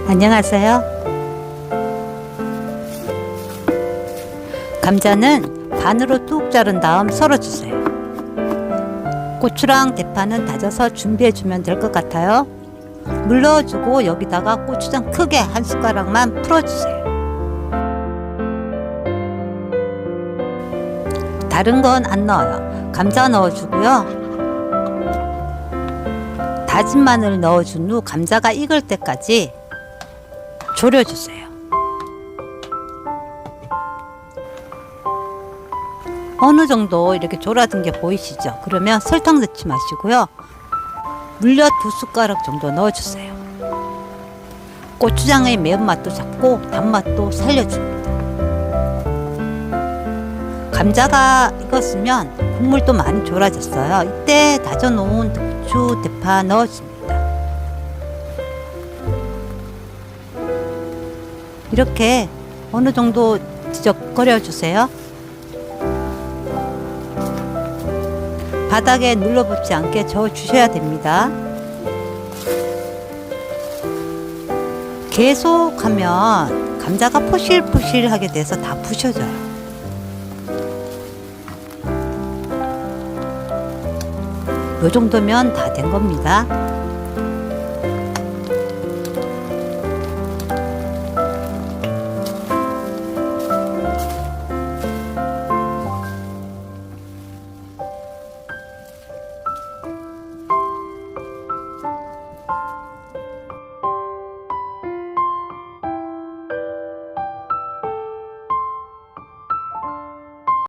안녕하세요. 감자는 반으로 뚝 자른 다음 썰어주세요. 고추랑 대파는 다져서 준비해주면 될 것 같아요. 물 넣어주고 여기다가 고추장 크게 한 숟가락만 풀어주세요. 다른 건 안 넣어요. 감자 넣어주고요. 다진 마늘 넣어준 후 감자가 익을 때까지 졸여주세요. 어느 정도 이렇게 졸아든 게 보이시죠? 그러면 설탕 넣지 마시고요. 물엿 2숟가락 정도 넣어주세요. 고추장의 매운맛도 잡고 단맛도 살려줍니다. 감자가 익었으면 국물도 많이 졸아졌어요. 이때 다져놓은 고추, 대파 넣어줍니다. 이렇게 어느 정도 지적거려 주세요. 바닥에 눌러붙지 않게 저어 주셔야 됩니다. 계속 하면 감자가 포실포실하게 돼서 다 부셔져요. 요 정도면 다 된 겁니다.